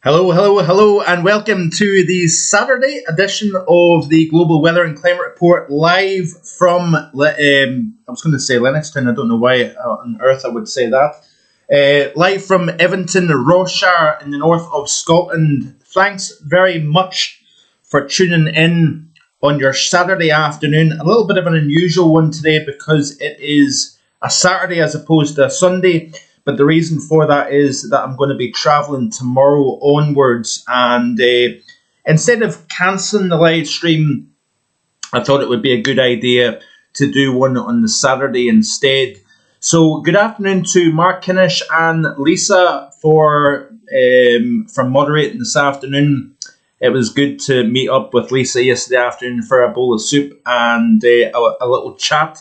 Hello, hello, hello, and welcome to the Saturday edition of the Global Weather and Climate Report, live from, I was going to say Lennoxtown, I don't know why on earth I would say that. Live from Evanton, Rossshire in the north of Scotland. Thanks very much for tuning in on your Saturday afternoon. A little bit of an unusual one today because it is a Saturday as opposed to a Sunday. But the reason for that is that I'm going to be travelling tomorrow onwards. And instead of cancelling the live stream, I thought it would be a good idea to do one on the Saturday instead. So good afternoon to Mark Kinnish and Lisa for moderating this afternoon. It was good to meet up with Lisa yesterday afternoon for a bowl of soup and a little chat.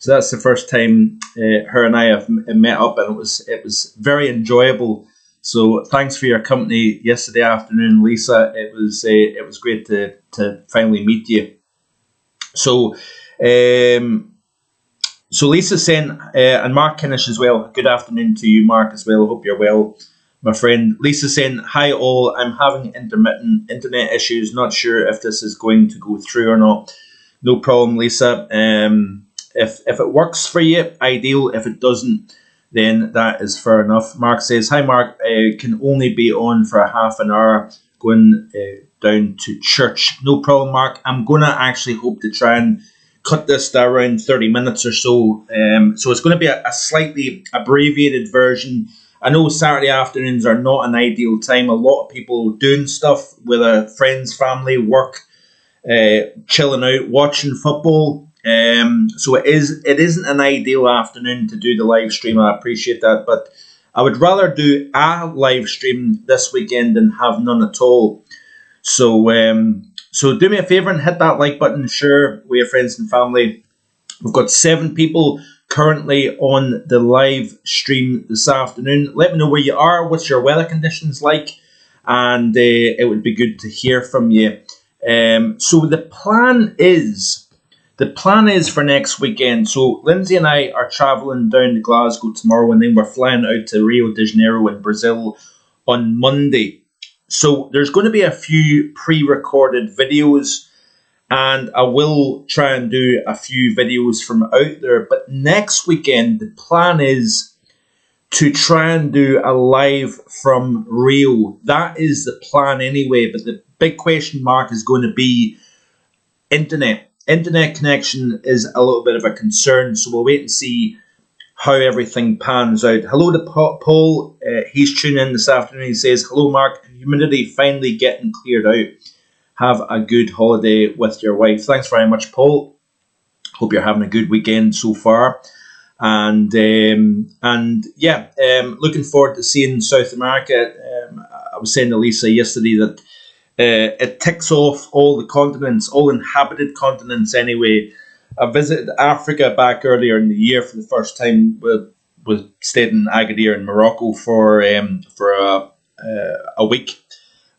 So that's the first time her and I have met up, and it was very enjoyable. So thanks for your company yesterday afternoon, Lisa. It was great to finally meet you. So Lisa's saying, and Mark Kinnish as well. Good afternoon to you, Mark, as well. Hope you're well, my friend. Lisa's saying, hi all. I'm having intermittent internet issues. Not sure if this is going to go through or not. No problem, Lisa. If it works for you, ideal. If it doesn't, then that is fair enough. Mark says, hi Mark, can only be on for a half an hour going down to church. No problem, Mark. I'm going to actually hope to try and cut this to around 30 minutes or so. So it's going to be a slightly abbreviated version. I know Saturday afternoons are not an ideal time. A lot of people doing stuff with their friends, family, work, chilling out, watching football. So it isn't an ideal afternoon to do the live stream. I appreciate that, but I would rather do a live stream this weekend than have none at all. So do me a favour and hit that like button, share with your friends and family. We've got 7 people currently on the live stream this afternoon. Let me know where you are, what's your weather conditions like, and it would be good to hear from you. So the plan is for next weekend. So Lindsay and I are travelling down to Glasgow tomorrow, and then we're flying out to Rio de Janeiro in Brazil on Monday. So there's going to be a few pre-recorded videos, and I will try and do a few videos from out there. But next weekend, the plan is to try and do a live from Rio. That is the plan anyway, but the big question mark is going to be internet. Internet connection is a little bit of a concern, so we'll wait and see how everything pans out. Hello to Paul. He's tuning in this afternoon. He says, hello, Mark. Humidity finally getting cleared out. Have a good holiday with your wife. Thanks very much, Paul. Hope you're having a good weekend so far. And looking forward to seeing South America. I was saying to Lisa yesterday that it ticks off all the continents, all inhabited continents anyway. I visited Africa back earlier in the year for the first time. We stayed in Agadir in Morocco for a week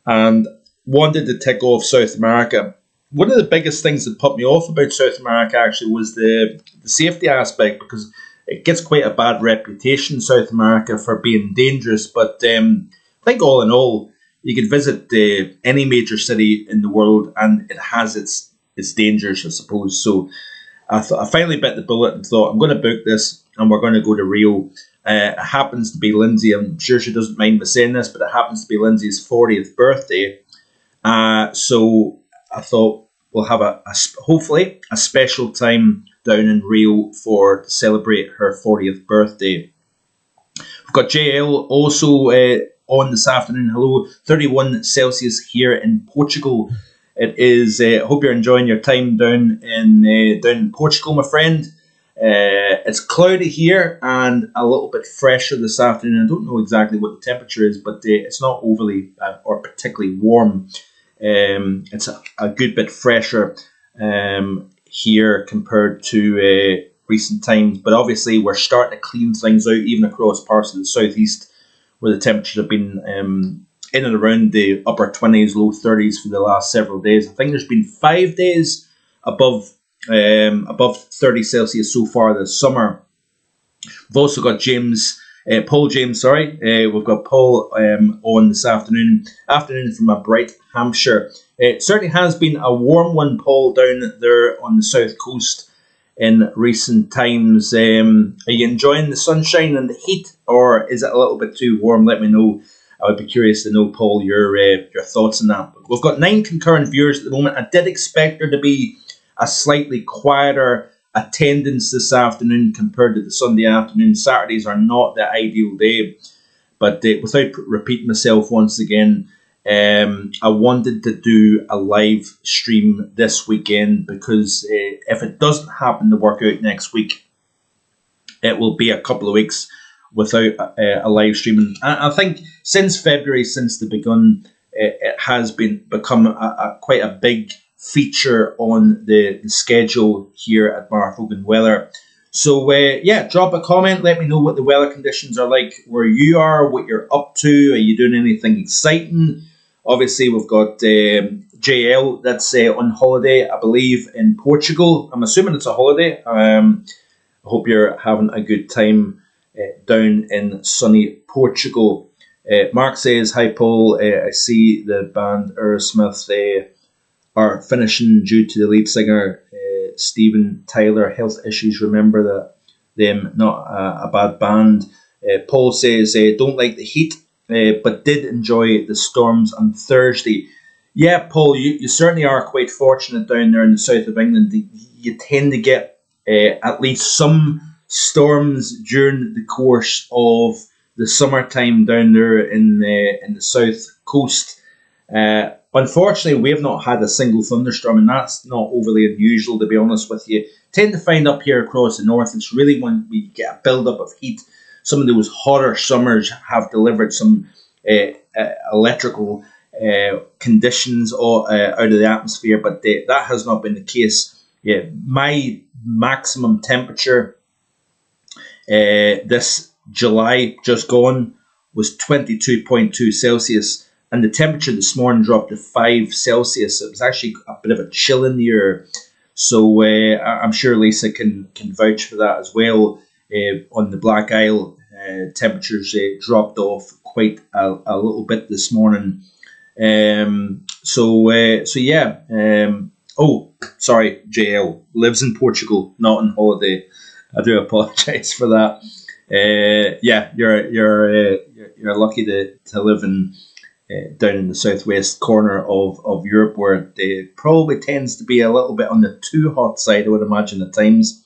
and wanted to tick off South America. One of the biggest things that put me off about South America actually was the safety aspect, because it gets quite a bad reputation, South America, for being dangerous. But I think all in all, you could visit any major city in the world and it has its dangers, I suppose. So I finally bit the bullet and thought, I'm going to book this and we're going to go to Rio. It happens to be Lindsay, I'm sure she doesn't mind me saying this, but it happens to be Lindsay's 40th birthday. So I thought we'll have hopefully a special time down in Rio to celebrate her 40th birthday. We've got JL also on this afternoon. Hello, 31 Celsius here in Portugal. It is. Hope you're enjoying your time down in Portugal, my friend. It's cloudy here and a little bit fresher this afternoon. I don't know exactly what the temperature is, but it's not overly or particularly warm. It's a good bit fresher here compared to recent times. But obviously, we're starting to clean things out even across parts of the southeast, where the temperatures have been in and around the upper 20s, low 30s for the last several days. I think there's been 5 days above above 30 Celsius so far this summer. We've also got Paul James, we've got Paul on this afternoon from a bright Hampshire. It certainly has been a warm one, Paul, down there on the south coast in recent times. Are you enjoying the sunshine and the heat, or is it a little bit too warm? Let me know. I would be curious to know, Paul, your thoughts on that. We've got 9 concurrent viewers at the moment. I did expect there to be a slightly quieter attendance this afternoon compared to the Sunday afternoon. Saturdays are not the ideal day, but without repeating myself once again, I wanted to do a live stream this weekend because if it doesn't happen to work out next week, it will be a couple of weeks without a live stream. And I think since February, since the begun, it has become quite a big feature on the schedule here at Vogan Weather. So drop a comment. Let me know what the weather conditions are like where you are, what you're up to. Are you doing anything exciting? Obviously, we've got JL that's on holiday, I believe, in Portugal. I'm assuming it's a holiday. I hope you're having a good time down in sunny Portugal. Mark says, hi Paul, I see the band Aerosmith are finishing due to the lead singer Steven Tyler health issues. Remember that them, not a bad band. Paul says, don't like the heat, but did enjoy the storms on Thursday. Yeah, Paul, you certainly are quite fortunate down there in the south of England. You tend to get at least some storms during the course of the summertime down there in the south coast. Unfortunately, we have not had a single thunderstorm, and that's not overly unusual, to be honest with you. Tend to find up here across the north, it's really when we get a build-up of heat. Some of those hotter summers have delivered some electrical conditions out of the atmosphere, but that has not been the case. Yeah, my maximum temperature this July just gone was 22.2 Celsius, and the temperature this morning dropped to 5 Celsius. It was actually a bit of a chill in the air, so I'm sure Lisa can vouch for that as well. On the Black Isle, temperatures dropped off quite a little bit this morning. Oh, sorry, JL lives in Portugal, not on holiday. I do apologise for that. You're lucky to live in down in the southwest corner of Europe, where it probably tends to be a little bit on the too hot side, I would imagine at times.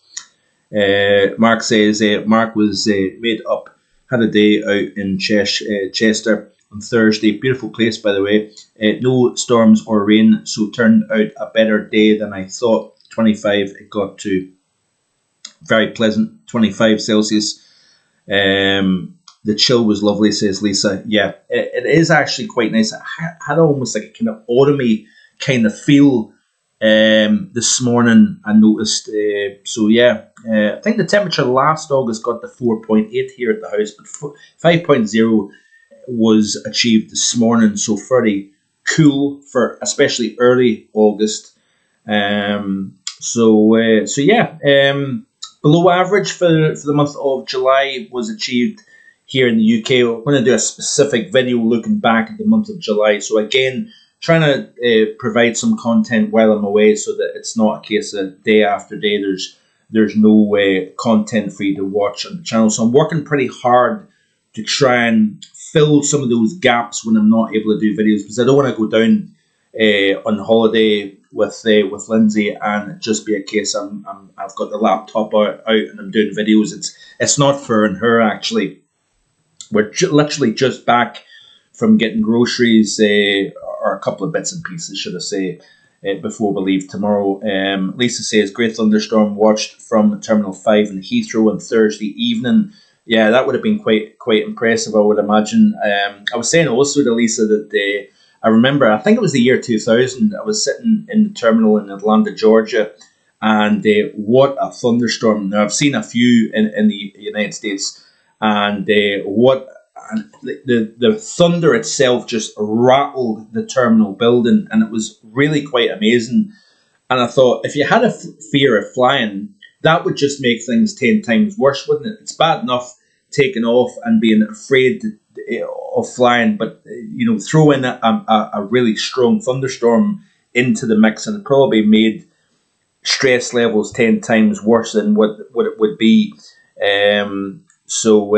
Mark says Mark was made up, had a day out in Chester on Thursday. Beautiful place, by the way. No storms or rain, so turned out a better day than I thought. 25 it got to. Very pleasant, 25 Celsius. The chill was lovely, says Lisa. Yeah, it is actually quite nice. I had almost like a kind of autumny kind of feel this morning, I noticed. I think the temperature last August got to 4.8 here at the house, but 5.0 was achieved this morning, so fairly cool for especially early August. Below average for the month of July was achieved here in the UK. We're going to do a specific video looking back at the month of July. So again, trying to provide some content while I'm away, so that it's not a case of day after day there's no content for you to watch on the channel. So I'm working pretty hard to try and fill some of those gaps when I'm not able to do videos, because I don't want to go down on holiday with Lindsay and just be a case I've got the laptop out and I'm doing videos. It's not fair on her, actually. We're literally just back from getting groceries, or a couple of bits and pieces, should I say, before we leave tomorrow. Lisa says, great thunderstorm watched from Terminal 5 in Heathrow on Thursday evening. Yeah, that would have been quite impressive, I would imagine. I was saying also to Lisa that I remember, I think it was the year 2000, I was sitting in the terminal in Atlanta, Georgia, and what a thunderstorm. Now, I've seen a few in the United States, and the thunder itself just rattled the terminal building, and it was really quite amazing. And I thought, if you had a fear of flying, that would just make things 10 times worse, wouldn't it? It's bad enough taking off and being afraid of flying, but throw in a really strong thunderstorm into the mix, and it probably made stress levels 10 times worse than what it would be. So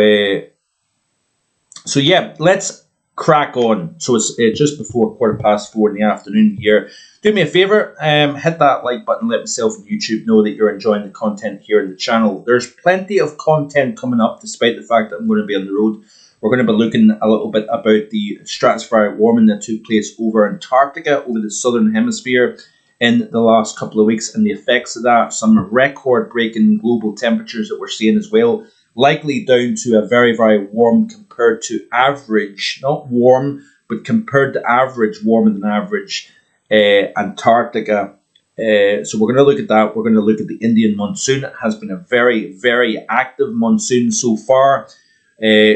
yeah, let's crack on. So it's just before 4:15 in the afternoon here. Do me a favour, hit that like button, let myself and YouTube know that you're enjoying the content here in the channel. There's plenty of content coming up despite the fact that I'm going to be on the road. We're going to be looking a little bit about the stratospheric warming that took place over Antarctica, over the southern hemisphere in the last couple of weeks, and the effects of that. Some record-breaking global temperatures that we're seeing as well, likely down to a very, very warm compared to average, not warm, but compared to average, warmer than average Antarctica. So we're going to look at that. We're going to look at the Indian monsoon. It has been a very, very active monsoon so far.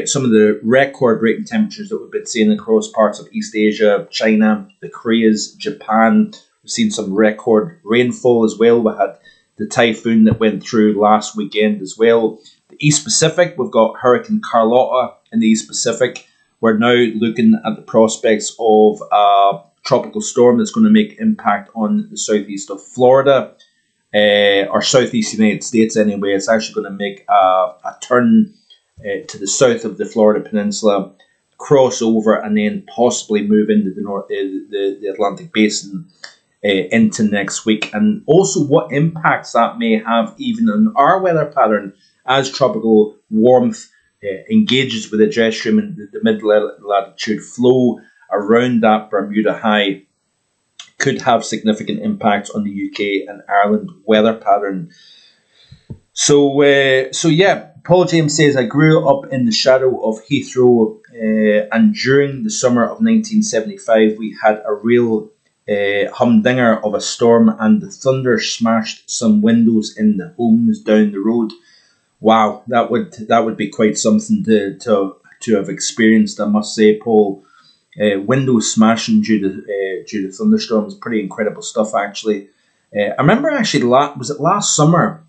Some of the record-breaking temperatures that we've been seeing across parts of East Asia, China, the Koreas, Japan. We've seen some record rainfall as well. We had the typhoon that went through last weekend as well. The East Pacific, we've got Hurricane Carlotta in the East Pacific. We're now looking at the prospects of a tropical storm that's going to make impact on the southeast of Florida, or southeast United States anyway. It's actually going to make a turn to the south of the Florida Peninsula, cross over, and then possibly move into the Atlantic Basin into next week. And also what impacts that may have even on our weather pattern as tropical warmth engages with the jet stream and the mid-latitude flow around that Bermuda High could have significant impacts on the UK and Ireland weather pattern. So yeah, Paul James says, I grew up in the shadow of Heathrow, and during the summer of 1975, we had a real humdinger of a storm, and the thunder smashed some windows in the homes down the road. Wow, that would be quite something to have experienced, I must say, Paul. Windows smashing due to thunderstorms, pretty incredible stuff, actually. I remember actually, was it last summer?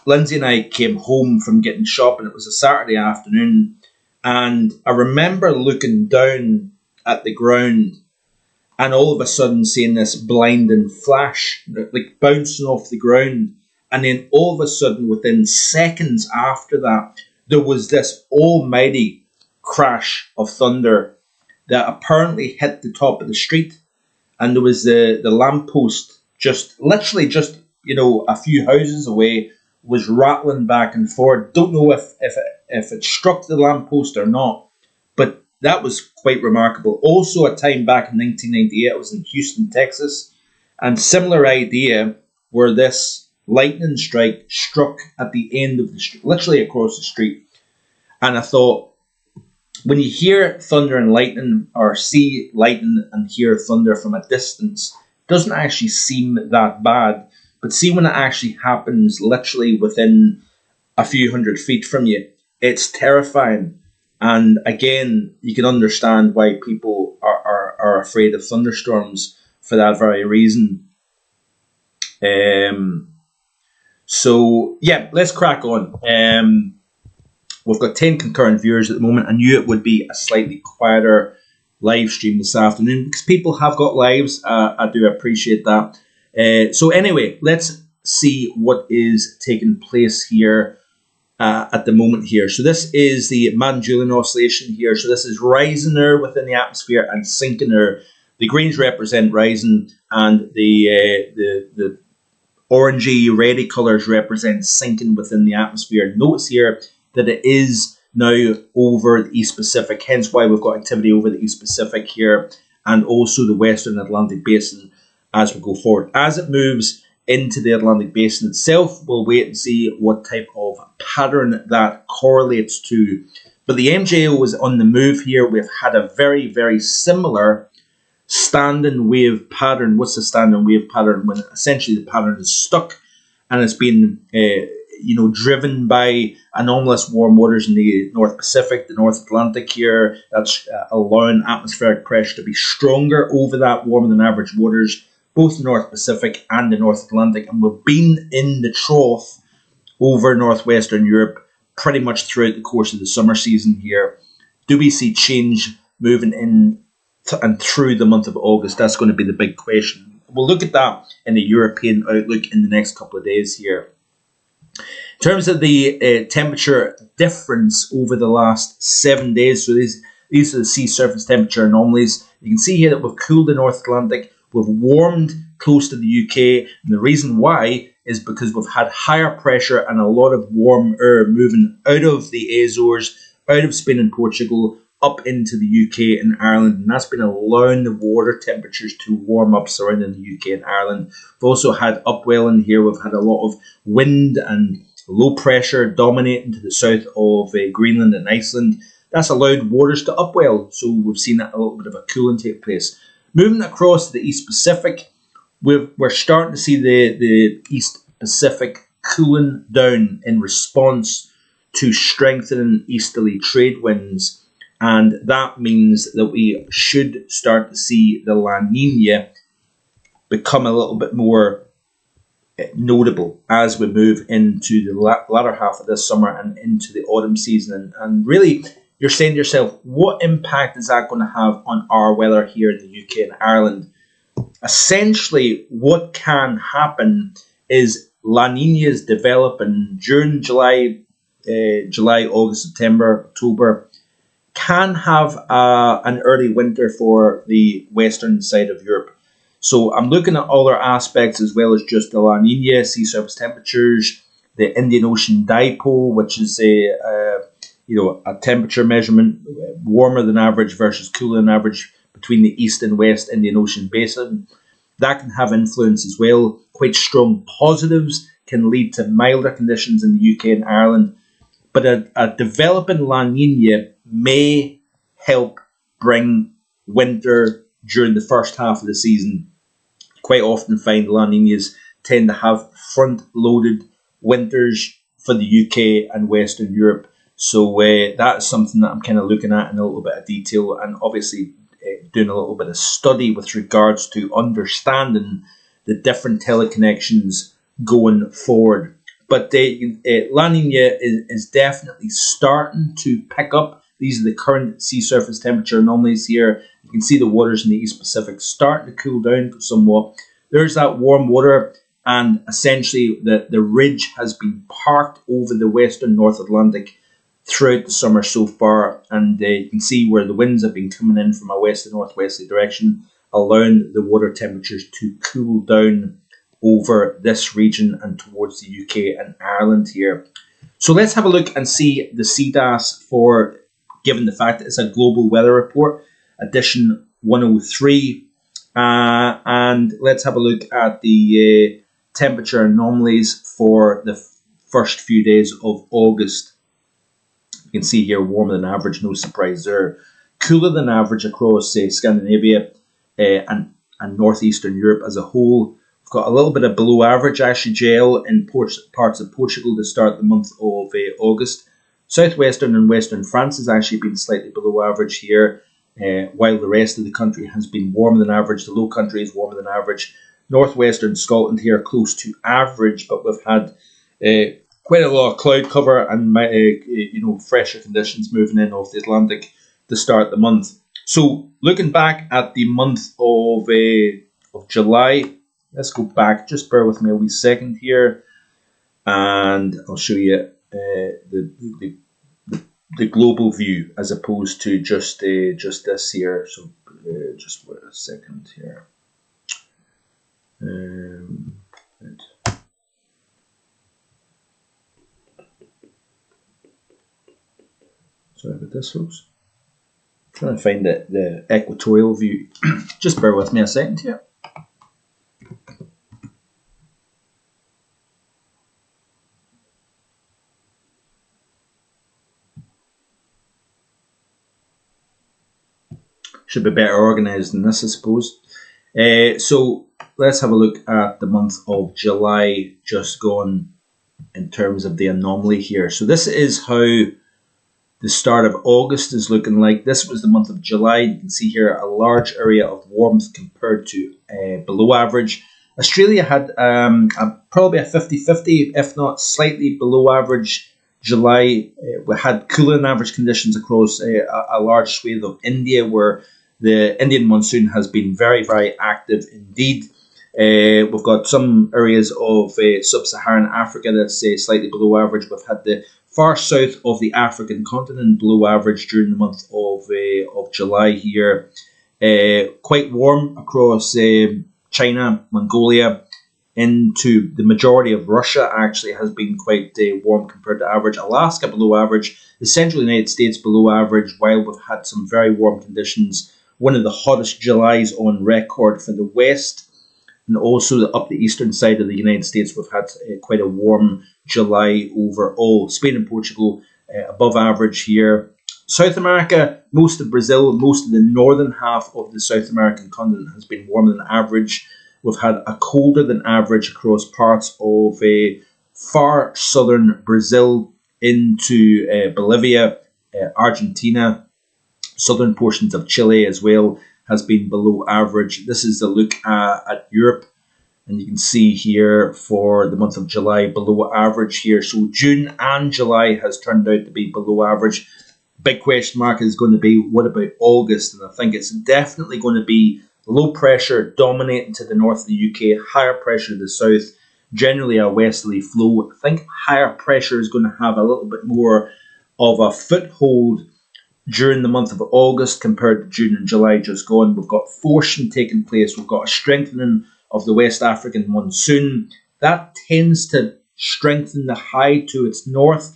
Lindsay and I came home from getting shopping. It was a Saturday afternoon, and I remember looking down at the ground and all of a sudden seeing this blinding flash, like bouncing off the ground. And then all of a sudden, within seconds after that, there was this almighty crash of thunder that apparently hit the top of the street. And there was the lamppost literally just a few houses away, was rattling back and forth. Don't know if it struck the lamppost or not, but that was quite remarkable. Also, a time back in 1998, I was in Houston, Texas, and similar idea where this lightning strike struck at the end of the street, literally across the street. And I thought, when you hear thunder and lightning, or see lightning and hear thunder from a distance, it doesn't actually seem that bad. But see, when it actually happens literally within a few hundred feet from you, it's terrifying. And again, you can understand why people are afraid of thunderstorms for that very reason. So yeah, let's crack on. We've got 10 concurrent viewers at the moment. I knew it would be a slightly quieter live stream this afternoon because people have got lives. I do appreciate that. So anyway, let's see what is taking place here at the moment here. So this is the Madden-Julian oscillation here. So this is rising air within the atmosphere and sinking air. The greens represent rising, and the orangey, reddy colours represent sinking within the atmosphere. Notice here that it is now over the East Pacific, hence why we've got activity over the East Pacific here, and also the Western Atlantic Basin as we go forward. As it moves into the Atlantic Basin itself, we'll wait and see what type of pattern that correlates to. But the MJO is on the move here. We've had a very, very similar standing wave pattern. What's the standing wave pattern? When essentially the pattern is stuck and it's been driven by anomalous warm waters in the North Pacific, the North Atlantic here. That's allowing atmospheric pressure to be stronger over that warmer than average waters, both the North Pacific and the North Atlantic, and we've been in the trough over northwestern Europe pretty much throughout the course of the summer season here. Do we see change moving in and through the month of August? That's going to be the big question. We'll look at that in the European outlook in the next couple of days here. In terms of the temperature difference over the last 7 days, so these are the sea surface temperature anomalies. You can see here that we've cooled the North Atlantic, we've warmed close to the UK, and the reason why is because we've had higher pressure and a lot of warm air moving out of the Azores, out of Spain and Portugal, up into the UK and Ireland, and that's been allowing the water temperatures to warm up surrounding the UK and Ireland. We've also had upwelling here. We've had a lot of wind and low pressure dominating to the south of Greenland and Iceland. That's allowed waters to upwell, so we've seen a little bit of a cooling take place. Moving across to the East Pacific, we're starting to see the East Pacific cooling down in response to strengthening easterly trade winds, and that means that we should start to see the La Nina become a little bit more notable as we move into the latter half of this summer and into the autumn season. And really, you're saying to yourself, what impact is that going to have on our weather here in the UK and Ireland? Essentially, what can happen is La Nina's developing during July, August, September, October, can have an early winter for the western side of Europe. So I'm looking at other aspects as well as just the La Nina, sea surface temperatures, the Indian Ocean dipole, which is a temperature measurement warmer than average versus cooler than average between the east and west Indian Ocean basin. That can have influence as well. Quite strong positives can lead to milder conditions in the UK and Ireland. But a developing La Nina may help bring winter during the first half of the season. Quite often find La Ninas tend to have front-loaded winters for the UK and Western Europe. So that's something that I'm kind of looking at in a little bit of detail, and obviously doing a little bit of study with regards to understanding the different teleconnections going forward. But La Nina is definitely starting to pick up. These are the current sea surface temperature anomalies here. You can see the waters in the East Pacific starting to cool down somewhat. There's that warm water, and essentially the ridge has been parked over the western North Atlantic throughout the summer so far, and you can see where the winds have been coming in from a west to northwesterly direction, allowing the water temperatures to cool down over this region and towards the UK and Ireland here. So let's have a look and see the CDAS for, given the fact that it's a global weather report, edition 103, and let's have a look at the temperature anomalies for the first few days of August. You can see here warmer than average, no surprise there. Cooler than average across Scandinavia and northeastern Europe as a whole. We've got a little bit of below average actually gel in parts of Portugal to start the month of August. Southwestern and western France has actually been slightly below average here, while the rest of the country has been warmer than average. The low country is warmer than average. Northwestern Scotland here close to average, but we've had quite a lot of cloud cover and fresher conditions moving in off the Atlantic to start the month. So looking back at the month of July, let's go back. Just bear with me a wee second here, and I'll show you the global view as opposed to just this here. So just wait a second here. Right. Sorry about this, folks. I'm trying to find the equatorial view. Just bear with me a second here. Should be better organised than this, I suppose. So let's have a look at the month of July just gone in terms of the anomaly here. So this is how the start of August is looking like. This was the month of July. You can see here a large area of warmth compared to below average. Australia had probably a 50-50, if not slightly below average July. We had cooler than average conditions across a large swathe of India, where the Indian monsoon has been very, very active indeed. We've got some areas of sub-Saharan Africa that's slightly below average. We've had the far south of the African continent below average during the month of July here. Quite warm across China, Mongolia, into the majority of Russia actually has been quite warm compared to average. Alaska below average, the central United States below average, while we've had some very warm conditions. One of the hottest Julys on record for the West, and also up the eastern side of the United States, we've had quite a warm July overall. Spain and Portugal above average here. South America, most of Brazil, most of the northern half of the South American continent has been warmer than average. We've had a colder than average across parts of far southern Brazil into Bolivia, Argentina, southern portions of Chile as well has been below average. This is a look at Europe, and you can see here for the month of July below average here. So June and July has turned out to be below average. Big question mark is going to be, what about August? And I think it's definitely going to be low pressure dominating to the north of the UK, higher pressure to the south, generally a westerly flow. I think higher pressure is going to have a little bit more of a foothold during the month of August compared to June and July just gone. We've got forcing taking place. We've got a strengthening of the West African monsoon. That tends to strengthen the high to its north.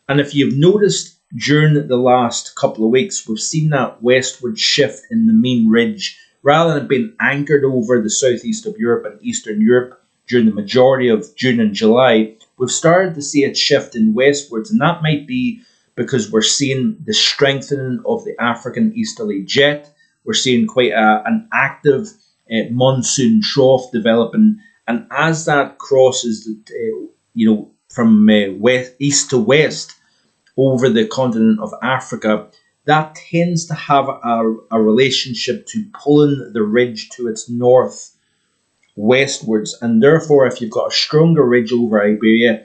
And if you've noticed during the last couple of weeks, we've seen that westward shift in the mean ridge. Rather than being anchored over the southeast of Europe and Eastern Europe during the majority of June and July, we've started to see it shifting westwards. And that might be because we're seeing the strengthening of the African easterly jet. We're seeing quite an active monsoon trough developing. And as that crosses, from east to west over the continent of Africa, that tends to have a relationship to pulling the ridge to its north westwards. And therefore, if you've got a stronger ridge over Iberia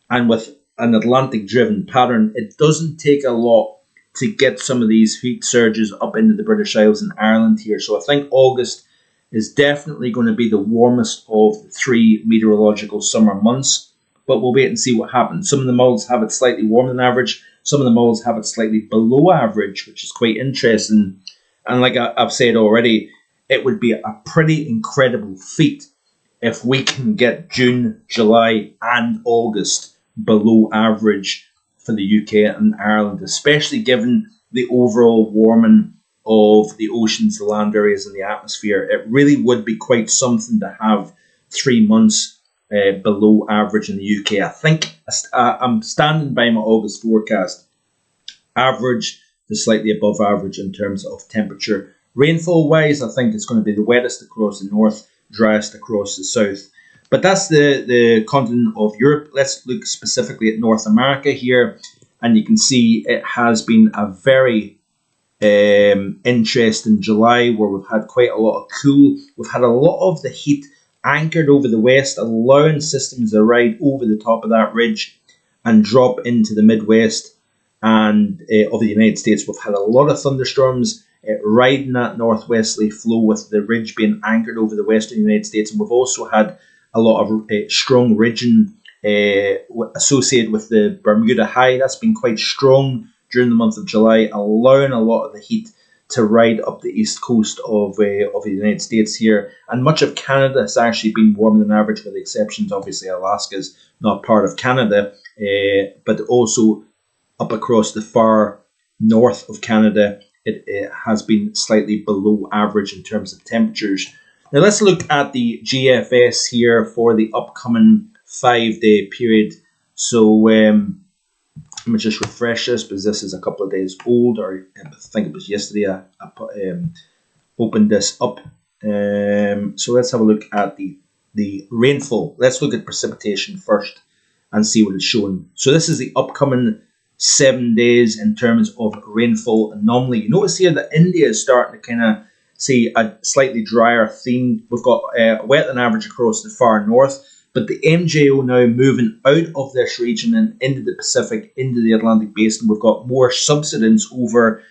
and with an Atlantic-driven pattern, it doesn't take a lot to get some of these heat surges up into the British Isles and Ireland here. So I think August is definitely going to be the warmest of the 3 meteorological summer months. But we'll wait and see what happens. Some of the models have it slightly warmer than average. Some of the models have it slightly below average, which is quite interesting. And like I've said already, it would be a pretty incredible feat if we can get June, July and August below average for the UK and Ireland, especially given the overall warming of the oceans, the land areas and the atmosphere. It really would be quite something to have 3 months below average in the UK. I think I'm standing by my August forecast. Average to slightly above average in terms of temperature. Rainfall wise, I think it's going to be the wettest across the north, driest across the south. But that's the continent of Europe. Let's look specifically at North America here. And you can see it has been a very interesting July where we've had quite a lot of cool. We've had a lot of the heat anchored over the west, allowing systems to ride over the top of that ridge and drop into the Midwest and of the United States. We've had a lot of thunderstorms riding that northwesterly flow with the ridge being anchored over the western United States. And we've also had a lot of strong ridging associated with the Bermuda High. That's been quite strong during the month of July, allowing a lot of the heat to ride up the east coast of the United States here. And much of Canada has actually been warmer than average, with the exceptions. Obviously, Alaska's not part of Canada, but also up across the far north of Canada, it has been slightly below average in terms of temperatures. Now let's look at the GFS here for the upcoming 5-day period. So let me just refresh this, because this is a couple of days old, or I think it was yesterday I opened this up. So let's have a look at the rainfall. Let's look at precipitation first and see what it's showing. So this is the upcoming 7 days in terms of rainfall anomaly. You notice here that India is starting to kind of see a slightly drier theme. We've got wet than average across the far north, but the MJO now moving out of this region and into the Pacific, into the Atlantic basin. We've got more subsidence over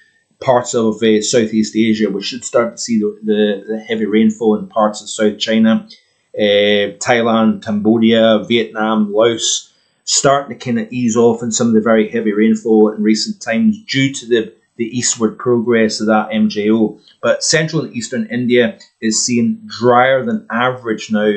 parts of Southeast Asia. We should start to see the heavy rainfall in parts of South China, Thailand, Cambodia, Vietnam, Laos, starting to kind of ease off in some of the very heavy rainfall in recent times due to the eastward progress of that MJO. But central and eastern India is seeing drier than average now.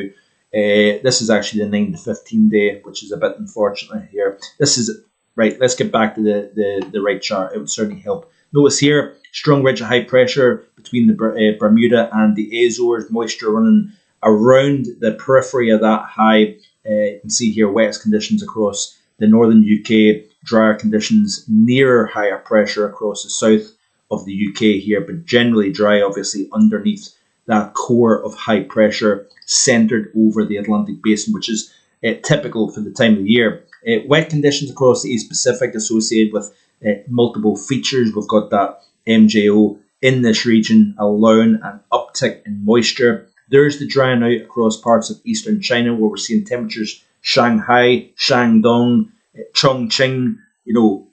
This is actually the 9 to 15 day, which is a bit unfortunate here. This is, right, let's get back to the right chart. It would certainly help. Notice here, strong ridge of high pressure between the Bermuda and the Azores, moisture running around the periphery of that high. You can see here wettest conditions across the northern UK, drier conditions nearer higher pressure across the south of the UK here, but generally dry, obviously, underneath that core of high pressure centered over the Atlantic basin, which is typical for the time of the year. Wet conditions across the East Pacific associated with multiple features. We've got that MJO in this region allowing an uptick in moisture. There's the drying out across parts of eastern China, where we're seeing temperatures Shanghai, Shandong, Chongqing,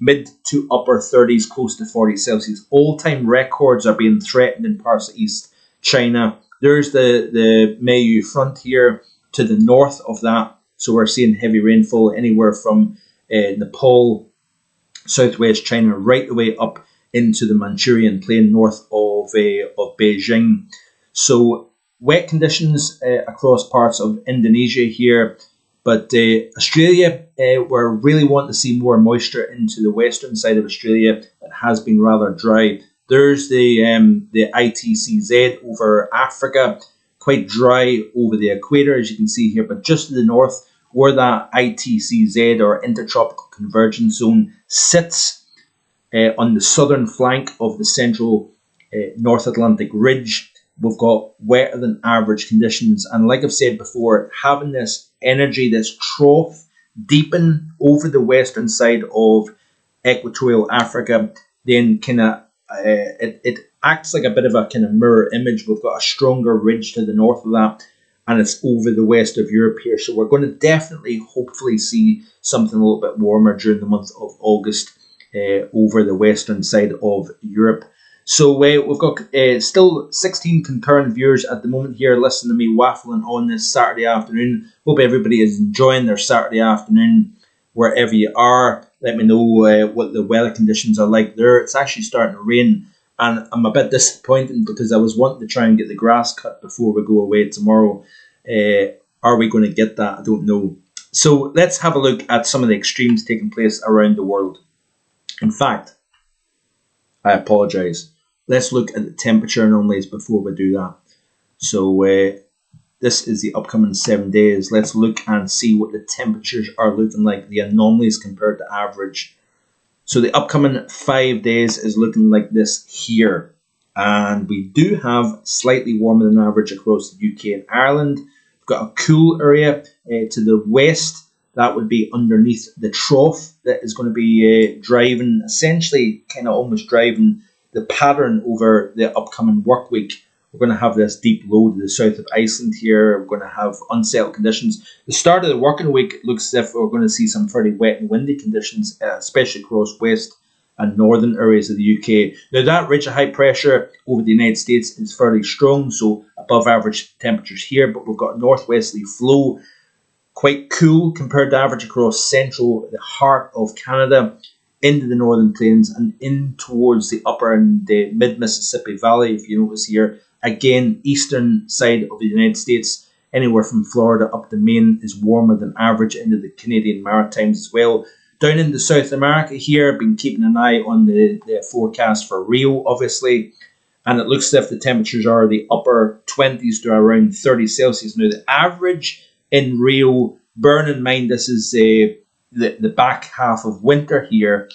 mid to upper 30s, close to 40 Celsius. All-time records are being threatened in parts of East China. There's the Meiyu front here to the north of that. So we're seeing heavy rainfall anywhere from Nepal, southwest China, right the way up into the Manchurian plain north of Beijing. So wet conditions across parts of Indonesia here. But Australia, we're really wanting to see more moisture into the western side of Australia. It has been rather dry. There's the ITCZ over Africa, quite dry over the equator, as you can see here. But just to the north, where that ITCZ or Intertropical Convergence Zone sits on the southern flank of the central North Atlantic Ridge, we've got wetter than average conditions. And like I've said before, having this energy, this trough, deepen over the western side of equatorial Africa, then kind of it acts like a bit of a kind of mirror image. We've got a stronger ridge to the north of that, and it's over the west of Europe here. So we're going to definitely, hopefully, see something a little bit warmer during the month of August over the western side of Europe. So we've got still 16 concurrent viewers at the moment here listening to me waffling on this Saturday afternoon. Hope everybody is enjoying their Saturday afternoon wherever you are. Let me know what the weather conditions are like there. It's actually starting to rain, and I'm a bit disappointed because I was wanting to try and get the grass cut before we go away tomorrow. Are we going to get that? I don't know. So let's have a look at some of the extremes taking place around the world. In fact, I apologise. Let's look at the temperature anomalies before we do that. So this is the upcoming 7 days. Let's look and see what the temperatures are looking like, the anomalies compared to average. So the upcoming 5 days is looking like this here. And we do have slightly warmer than average across the UK and Ireland. We've got a cool area to the west. That would be underneath the trough that is going to be driving, essentially kind of almost driving the pattern over the upcoming work week. We're going to have this deep low to the south of Iceland here. We're going to have unsettled conditions. The start of the working week looks as if we're going to see some fairly wet and windy conditions, especially across west and northern areas of the UK. Now that ridge of high pressure over the United States is fairly strong, so above average temperatures here, but we've got a northwesterly flow, quite cool compared to average across central, the heart of Canada, into the northern plains and in towards the upper and the mid-Mississippi Valley, if you notice here. Again, eastern side of the United States, anywhere from Florida up to Maine, is warmer than average into the Canadian Maritimes as well. Down into South America here, been keeping an eye on the forecast for Rio, obviously, and it looks as if the temperatures are the upper 20s to around 30 Celsius. Now, the average in Rio, bearing in mind this is the back half of winter here,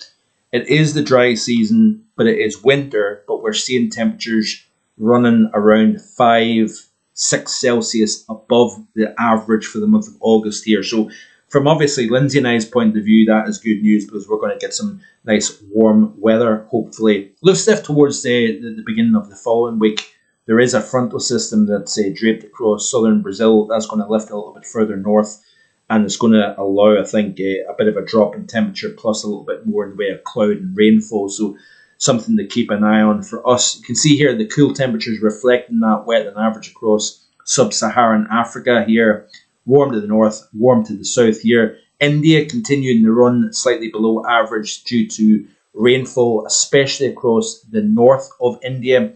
it is the dry season, but it is winter, but we're seeing temperatures running around 5-6 Celsius above the average for the month of August here. So from obviously Lindsay and I's point of view, that is good news because we're going to get some nice warm weather, hopefully. Looks as if towards the beginning of the following week, there is a frontal system that's draped across southern Brazil. That's going to lift a little bit further north, and it's going to allow, I think, a bit of a drop in temperature, plus a little bit more in the way of cloud and rainfall. So something to keep an eye on for us. You can see here the cool temperatures reflecting that wet and average across sub-Saharan Africa here. Warm to the north, warm to the south here. India continuing to run slightly below average due to rainfall, especially across the north of India.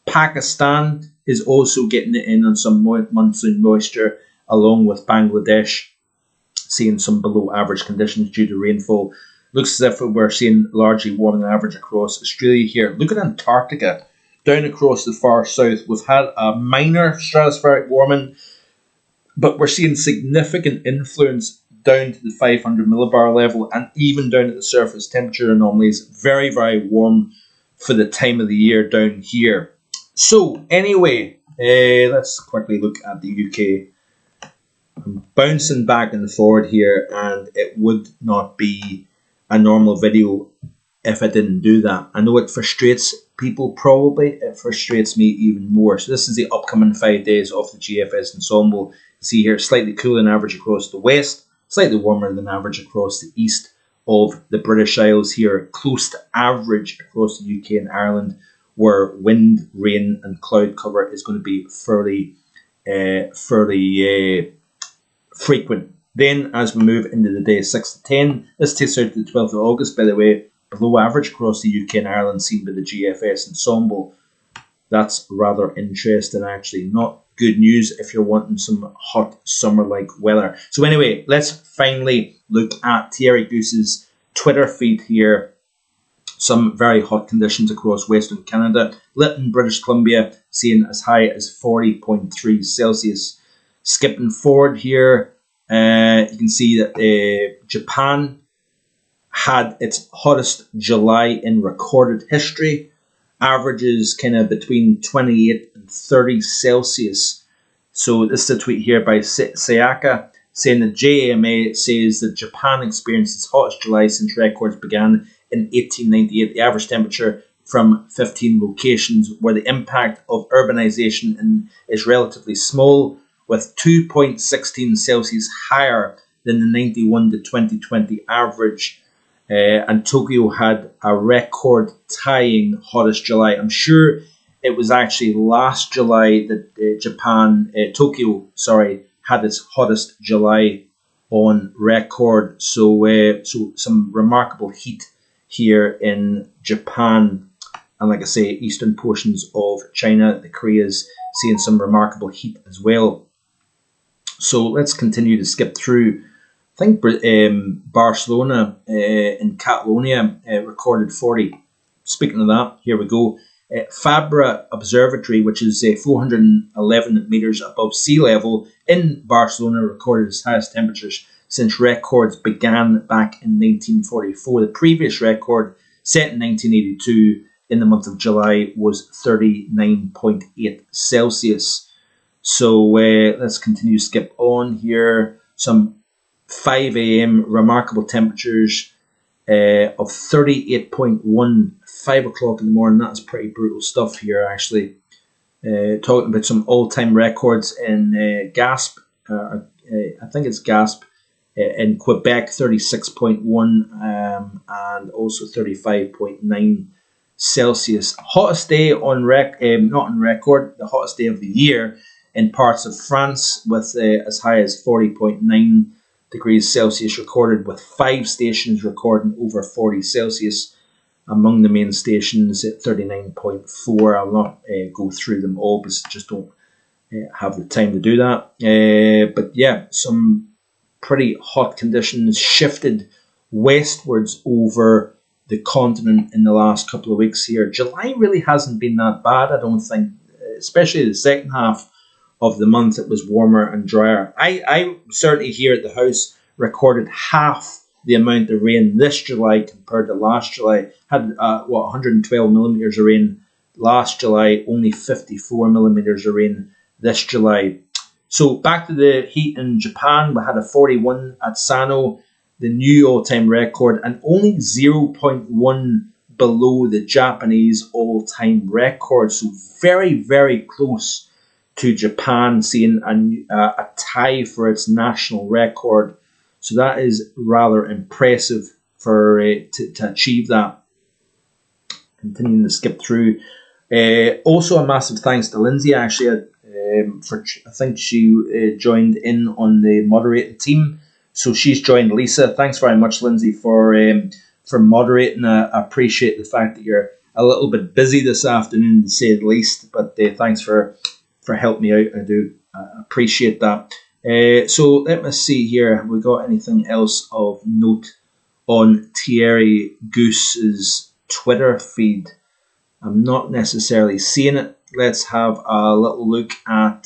Pakistan is also getting it in on some monsoon moisture, along with Bangladesh seeing some below average conditions due to rainfall. Looks as if we're seeing largely warmer than average across Australia here. Look at Antarctica, down across the far south. We've had a minor stratospheric warming, but we're seeing significant influence down to the 500 millibar level and even down at the surface. Temperature anomalies, very, very warm for the time of the year down here. So anyway, let's quickly look at the UK. I'm bouncing back and forward here, and it would not be a normal video if I didn't do that. I know it frustrates people, probably. It frustrates me even more. So this is the upcoming 5 days of the GFS ensemble. You see here, slightly cooler than average across the west, slightly warmer than average across the east of the British Isles here, close to average across the UK and Ireland, where wind, rain and cloud cover is going to be fairly frequent. Then as we move into the day 6 to 10, this takes out to the 12th of August, by the way, below average across the UK and Ireland seen by the GFS ensemble. That's rather interesting, actually. Not good news if you're wanting some hot summer-like weather. So anyway, let's finally look at Thierry Goose's Twitter feed here. Some very hot conditions across Western Canada. Lytton, British Columbia, seeing as high as 40.3 Celsius. Skipping forward here, you can see that Japan had its hottest July in recorded history. Averages kind of between 28 and 30 Celsius. So this is a tweet here by Sayaka saying that JAMA says that Japan experienced its hottest July since records began in 1898. The average temperature from 15 locations where the impact of urbanization is relatively small, with 2.16 Celsius higher than the 91 to 2020 average. And Tokyo had a record-tying hottest July. I'm sure it was actually last July that Tokyo had its hottest July on record. So some remarkable heat here in Japan. And like I say, eastern portions of China, the Koreas, seeing some remarkable heat as well. So let's continue to skip through. I think Barcelona in Catalonia recorded 40. Speaking of that, here we go. Fabra Observatory, which is 411 metres above sea level in Barcelona, recorded its highest temperatures since records began back in 1944. The previous record, set in 1982 in the month of July, was 39.8 Celsius. So let's continue to skip on here. Some 5 a.m. remarkable temperatures of 38.1, 5 o'clock in the morning. That's pretty brutal stuff here, actually. Talking about some all-time records in Gasp, I think it's Gasp, in Quebec, 36.1 and also 35.9 Celsius. Hottest day on not on record, the hottest day of the year in parts of France, with as high as 40.9 degrees Celsius recorded, with 5 stations recording over 40 Celsius. Among the main stations at 39.4. I'll not go through them all because I just don't have the time to do that. But yeah, some pretty hot conditions shifted westwards over the continent in the last couple of weeks here. July really hasn't been that bad, I don't think, especially the second half of the month. It was warmer and drier. I certainly here at the house recorded half the amount of rain this July compared to last July. Had 112 millimeters of rain last July, only 54 millimeters of rain this July. So back to the heat in Japan, we had a 41 at Sano, the new all-time record, and only 0.1 below the Japanese all-time record. So very, very close to Japan seeing a tie for its national record. So that is rather impressive for to achieve that. Continuing to skip through. Also a massive thanks to Lindsay, actually, for I think she joined in on the moderating team. So she's joined Lisa. Thanks very much, Lindsay, for moderating. I appreciate the fact that you're a little bit busy this afternoon, to say the least. But thanks for helping me out. I do appreciate that. So let me see here. Have we got anything else of note on Thierry Goose's Twitter feed? I'm not necessarily seeing it. Let's have a little look at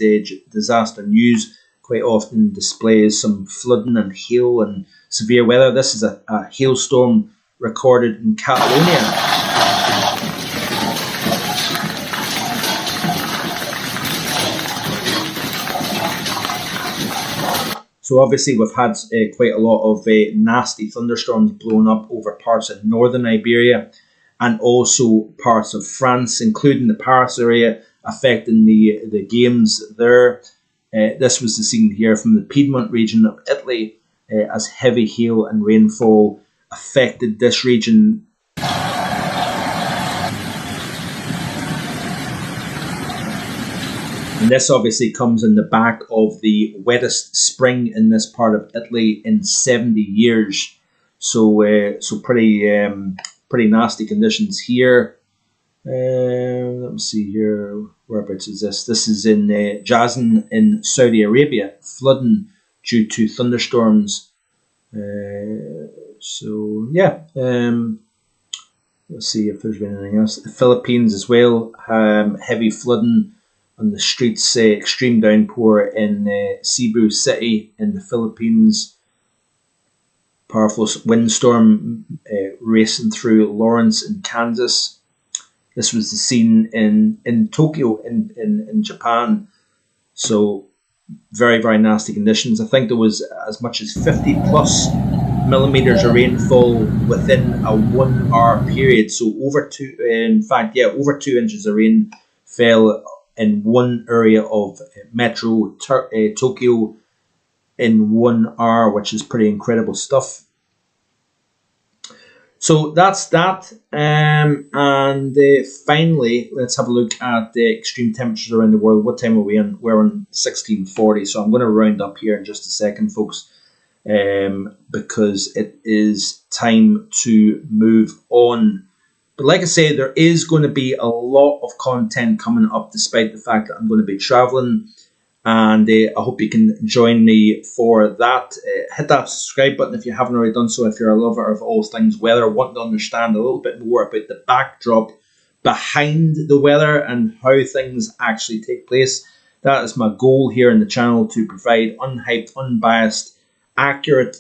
disaster news. Quite often displays some flooding and hail and severe weather. This is a hailstorm recorded in Catalonia. So obviously we've had quite a lot of nasty thunderstorms blowing up over parts of northern Iberia and also parts of France, including the Paris area, affecting the games there. This was the scene here from the Piedmont region of Italy, as heavy hail and rainfall affected this region. And this obviously comes in the back of the wettest spring in this part of Italy in 70 years. So pretty nasty conditions here. Let me see here. Whereabouts is this? This is in Jazan in Saudi Arabia, flooding due to thunderstorms. Let's see if there's been anything else. The Philippines as well, heavy flooding on the streets, extreme downpour in Cebu City in the Philippines. Powerful windstorm racing through Lawrence in Kansas. This was the scene in Tokyo in Japan. So very, very nasty conditions. I think there was as much as 50 plus millimeters of rainfall within a 1 hour period. So over 2 inches of rain fell in one area of Metro Tokyo in 1 hour, which is pretty incredible stuff. So that's that. And finally, let's have a look at the extreme temperatures around the world. What time are we in? We're on 1640. So I'm going to round up here in just a second, folks, because it is time to move on. But like I say, there is going to be a lot of content coming up, despite the fact that I'm going to be traveling. And I hope you can join me for that. Hit that subscribe button if you haven't already done so. If you're a lover of all things weather, want to understand a little bit more about the backdrop behind the weather and how things actually take place. That is my goal here in the channel, to provide unhyped, unbiased, accurate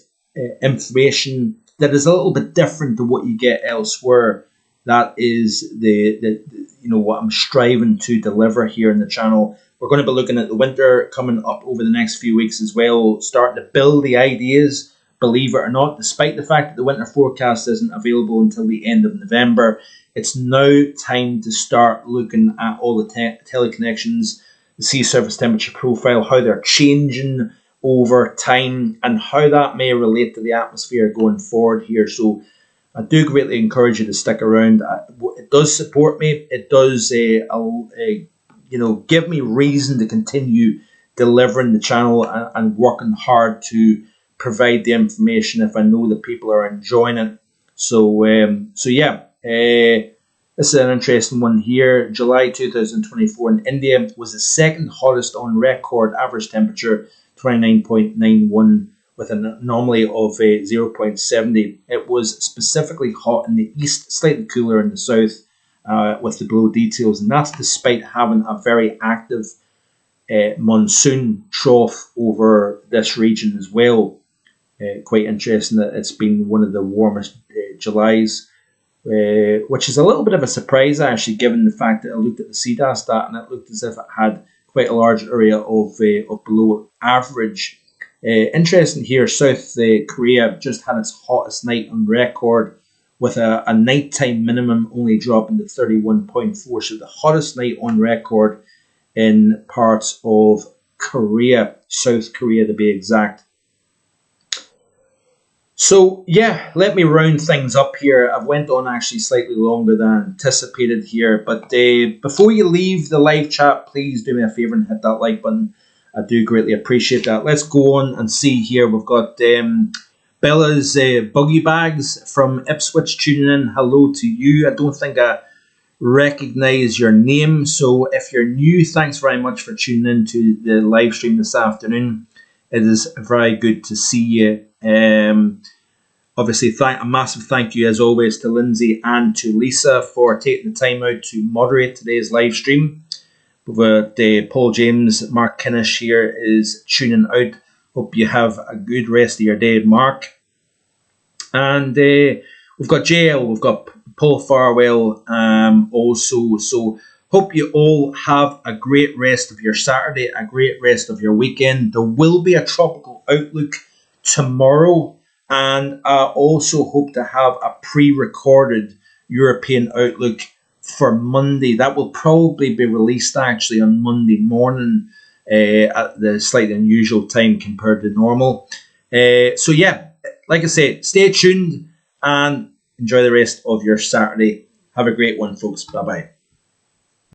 information that is a little bit different to what you get elsewhere. That is the what I'm striving to deliver here in the channel. We're going to be looking at the winter coming up over the next few weeks as well, starting to build the ideas, believe it or not, despite the fact that the winter forecast isn't available until the end of November. It's now time to start looking at all the teleconnections, the sea surface temperature profile, how they're changing over time and how that may relate to the atmosphere going forward here. So I do greatly encourage you to stick around. It does support me. It does give me reason to continue delivering the channel and working hard to provide the information if I know that people are enjoying it. This is an interesting one here. July 2024 in India was the second hottest on record, average temperature 29.91 with an anomaly of 0.70. It was specifically hot in the east, slightly cooler in the south. With the below details, and that's despite having a very active monsoon trough over this region as well. Quite interesting that it's been one of the warmest Julys, which is a little bit of a surprise actually, given the fact that I looked at the CDAS stat and it looked as if it had quite a large area of below average. Interesting here, South Korea just had its hottest night on record with a nighttime minimum only dropping to 31.4. So the hottest night on record in parts of Korea, South Korea to be exact. So yeah, let me round things up here. I've went on actually slightly longer than anticipated here, but before you leave the live chat, please do me a favour and hit that like button. I do greatly appreciate that. Let's go on and see here. We've got Bella's Buggy Bags from Ipswich tuning in. Hello to you. I don't think I recognise your name, so if you're new, thanks very much for tuning in to the live stream this afternoon. It is very good to see you. Obviously, a massive thank you as always to Lindsay and to Lisa for taking the time out to moderate today's live stream. We've got Paul James, Mark Kinnish here is tuning out. Hope you have a good rest of your day, Mark. And we've got JL, we've got Paul Farwell also. So hope you all have a great rest of your Saturday, a great rest of your weekend. There will be a tropical outlook tomorrow, and I also hope to have a pre-recorded European outlook for Monday. That will probably be released actually on Monday morning at the slightly unusual time compared to normal. So yeah, like I say, stay tuned and enjoy the rest of your Saturday. Have a great one, folks. Bye-bye.